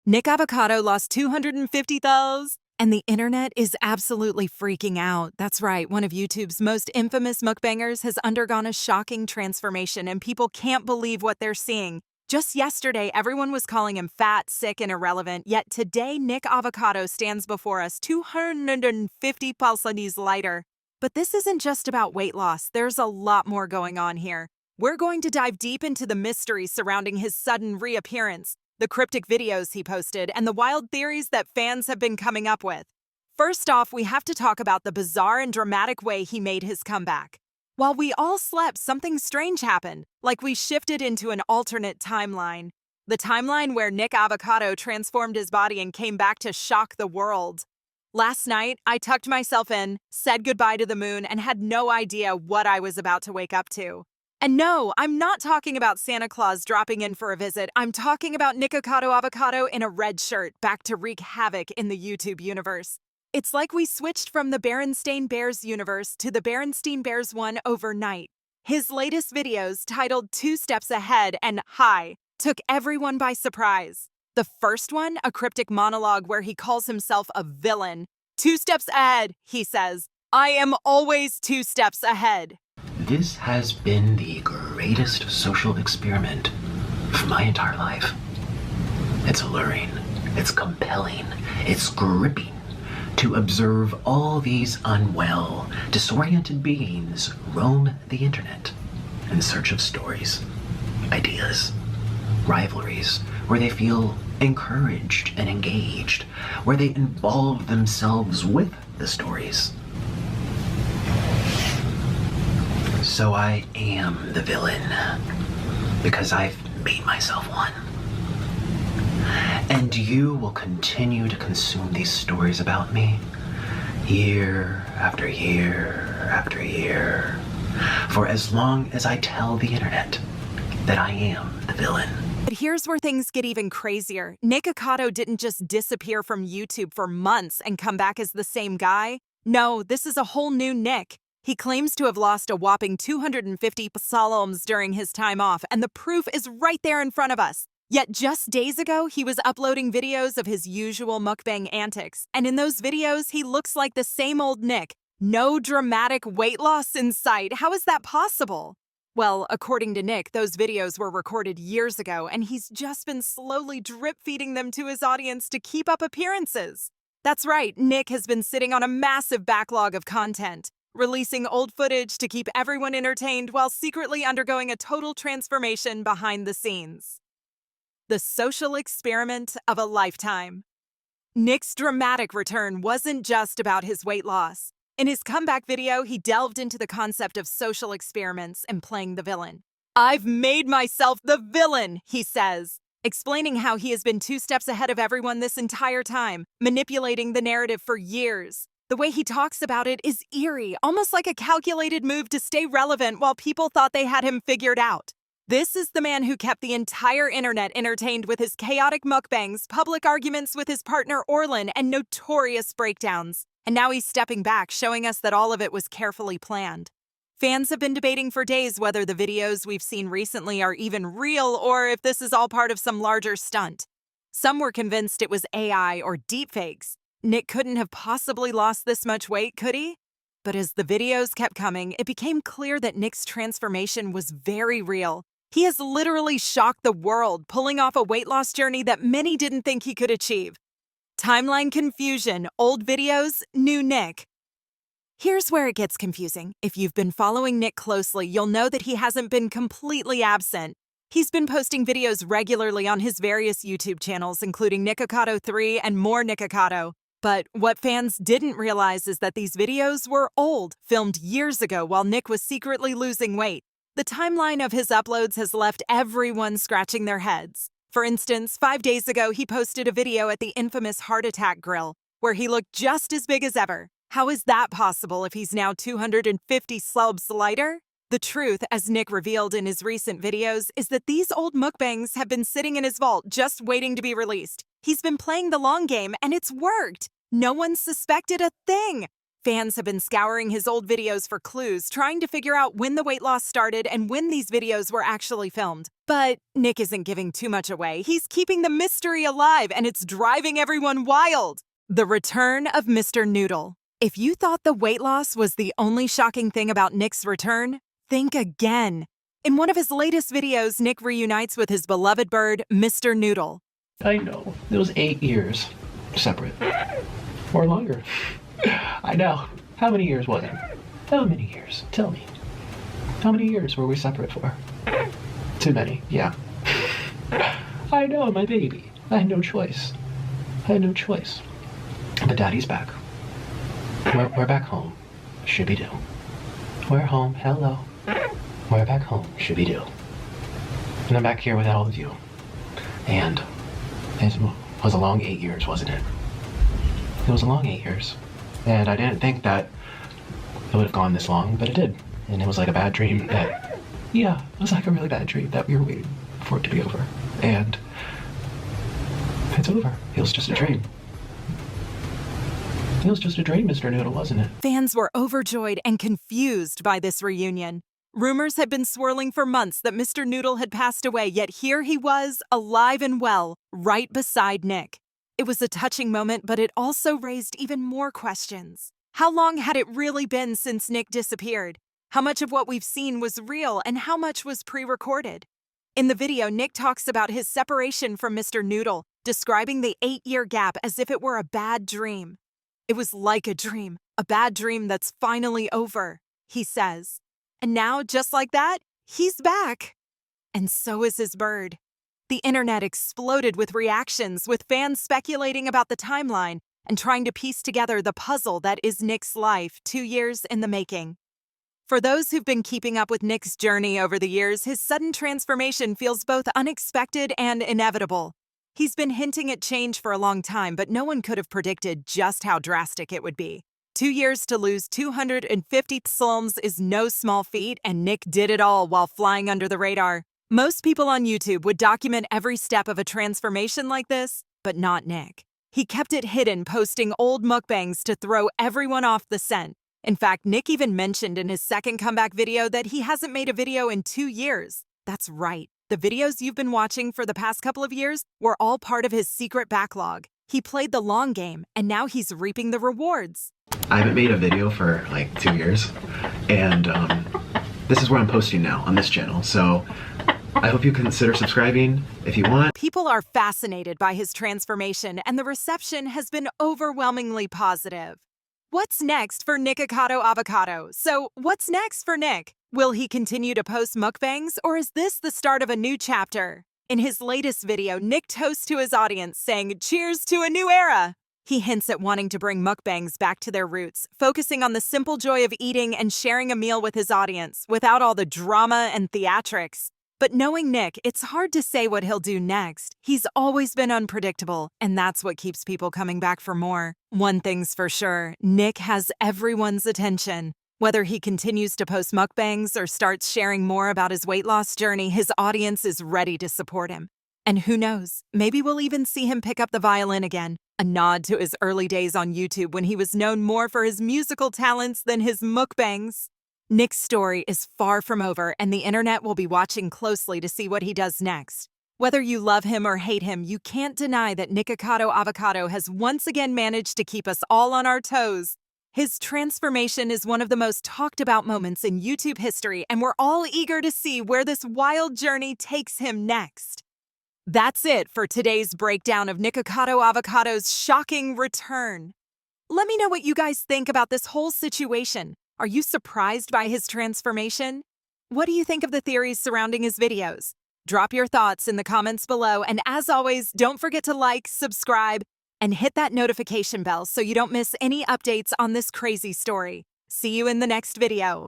Nick Avocado lost 250,000, and the internet is absolutely freaking out. That's right, one of YouTube's most infamous mukbangers has undergone a shocking transformation, and people can't believe what they're seeing. Just yesterday, everyone was calling him fat, sick, and irrelevant, yet today, Nick Avocado stands before us 250 pounds lighter. But this isn't just about weight loss, there's a lot more going on here. We're going to dive deep into the mystery surrounding his sudden reappearance, the cryptic videos he posted, and the wild theories that fans have been coming up with. First off, we have to talk about the bizarre and dramatic way he made his comeback. While we all slept, something strange happened, like we shifted into an alternate timeline. The timeline where Nick Avocado transformed his body and came back to shock the world. Last night, I tucked myself in, said goodbye to the moon, and had no idea what I was about to wake up to. And no, I'm not talking about Santa Claus dropping in for a visit. I'm talking about Nicocado Avocado in a red shirt back to wreak havoc in the YouTube universe. It's like we switched from the Berenstain Bears universe to the Berenstain Bears one overnight. His latest videos, titled 2 Steps Ahead and Hi, took everyone by surprise. The first one, a cryptic monologue where he calls himself a villain. 2 steps ahead, he says. I am always 2 steps ahead. This has been the greatest social experiment for my entire life. It's alluring, it's compelling, it's gripping to observe all these unwell, disoriented beings roam the internet in search of stories, ideas, rivalries, where they feel encouraged and engaged, where they involve themselves with the stories. So I am the villain, because I've made myself one. And you will continue to consume these stories about me, year after year after year, for as long as I tell the internet that I am the villain. But here's where things get even crazier. Nick Avocado didn't just disappear from YouTube for months and come back as the same guy. No, this is a whole new Nick. He claims to have lost a whopping 250 pounds during his time off, and the proof is right there in front of us. Yet just days ago, he was uploading videos of his usual mukbang antics, and in those videos, he looks like the same old Nick. No dramatic weight loss in sight. How is that possible? Well, according to Nick, those videos were recorded years ago, and he's just been slowly drip-feeding them to his audience to keep up appearances. That's right, Nick has been sitting on a massive backlog of content, releasing old footage to keep everyone entertained while secretly undergoing a total transformation behind the scenes. The social experiment of a lifetime. Nick's dramatic return wasn't just about his weight loss. In his comeback video, he delved into the concept of social experiments and playing the villain. I've made myself the villain, he says, explaining how he has been 2 steps ahead of everyone this entire time, manipulating the narrative for years. The way he talks about it is eerie, almost like a calculated move to stay relevant while people thought they had him figured out. This is the man who kept the entire internet entertained with his chaotic mukbangs, public arguments with his partner Orlin, and notorious breakdowns. And now he's stepping back, showing us that all of it was carefully planned. Fans have been debating for days whether the videos we've seen recently are even real or if this is all part of some larger stunt. Some were convinced it was AI or deepfakes. Nick couldn't have possibly lost this much weight, could he? But as the videos kept coming, it became clear that Nick's transformation was very real. He has literally shocked the world, pulling off a weight loss journey that many didn't think he could achieve. Timeline confusion, old videos, new Nick. Here's where it gets confusing. If you've been following Nick closely, you'll know that he hasn't been completely absent. He's been posting videos regularly on his various YouTube channels, including Nicocado 3 and more Nicocado. But what fans didn't realize is that these videos were old, filmed years ago while Nick was secretly losing weight. The timeline of his uploads has left everyone scratching their heads. For instance, 5 days ago, he posted a video at the infamous Heart Attack Grill, where he looked just as big as ever. How is that possible if he's now 250 slubs lighter? The truth, as Nick revealed in his recent videos, is that these old mukbangs have been sitting in his vault just waiting to be released. He's been playing the long game, and it's worked. No one suspected a thing. Fans have been scouring his old videos for clues, trying to figure out when the weight loss started and when these videos were actually filmed. But Nick isn't giving too much away. He's keeping the mystery alive, and it's driving everyone wild. The return of Mr. Noodle. If you thought the weight loss was the only shocking thing about Nick's return, think again. In one of his latest videos, Nick reunites with his beloved bird, Mr. Noodle. I know. It was 8 years separate. Or longer. I know. How many years was it? How many years? Tell me. How many years were we separate for? Too many, yeah. I know, my baby. I had no choice. But Daddy's back. We're back home. Shibby-doo. We're home. Hello. We're back home. Shibby-doo. And I'm back here with all of you. And it was a long 8 years, wasn't it? It was a long 8 years. And I didn't think that it would have gone this long, but it did. And it was like a bad dream that, yeah, it was like a really bad dream that we were waiting for it to be over. And it's over. It was just a dream. It was just a dream, Mr. Noodle, wasn't it? Fans were overjoyed and confused by this reunion. Rumors had been swirling for months that Mr. Noodle had passed away, yet here he was, alive and well, right beside Nick. It was a touching moment, but it also raised even more questions. How long had it really been since Nick disappeared? How much of what we've seen was real and how much was pre-recorded? In the video, Nick talks about his separation from Mr. Noodle, describing the 8-year gap as if it were a bad dream. It was like a bad dream that's finally over, he says. And now, just like that, he's back. And so is his bird. The internet exploded with reactions, with fans speculating about the timeline and trying to piece together the puzzle that is Nick's life 2 years in the making. For those who've been keeping up with Nick's journey over the years, his sudden transformation feels both unexpected and inevitable. He's been hinting at change for a long time, but no one could have predicted just how drastic it would be. 2 years to lose 250 psalms is no small feat, and Nick did it all while flying under the radar. Most people on YouTube would document every step of a transformation like this, but not Nick. He kept it hidden, posting old mukbangs to throw everyone off the scent. In fact, Nick even mentioned in his second comeback video that he hasn't made a video in 2 years. That's right. The videos you've been watching for the past couple of years were all part of his secret backlog. He played the long game, and now he's reaping the rewards. I haven't made a video for like 2 years, and this is where I'm posting now on this channel, so I hope you consider subscribing if you want. People are fascinated by his transformation, and the reception has been overwhelmingly positive. What's next for Nicocado Avocado? So, what's next for Nick? Will he continue to post mukbangs, or is this the start of a new chapter? In his latest video, Nick toasts to his audience, saying, "Cheers to a new era!" He hints at wanting to bring mukbangs back to their roots, focusing on the simple joy of eating and sharing a meal with his audience, without all the drama and theatrics. But knowing Nick, it's hard to say what he'll do next. He's always been unpredictable, and that's what keeps people coming back for more. One thing's for sure, Nick has everyone's attention. Whether he continues to post mukbangs or starts sharing more about his weight loss journey, his audience is ready to support him. And who knows, maybe we'll even see him pick up the violin again, a nod to his early days on YouTube when he was known more for his musical talents than his mukbangs. Nick's story is far from over, and the internet will be watching closely to see what he does next. Whether you love him or hate him, you can't deny that Nicocado Avocado has once again managed to keep us all on our toes. His transformation is one of the most talked about moments in YouTube history, and we're all eager to see where this wild journey takes him next. That's it for today's breakdown of Nicocado Avocado's shocking return. Let me know what you guys think about this whole situation. Are you surprised by his transformation? What do you think of the theories surrounding his videos? Drop your thoughts in the comments below, and as always, don't forget to like, subscribe, and hit that notification bell so you don't miss any updates on this crazy story. See you in the next video.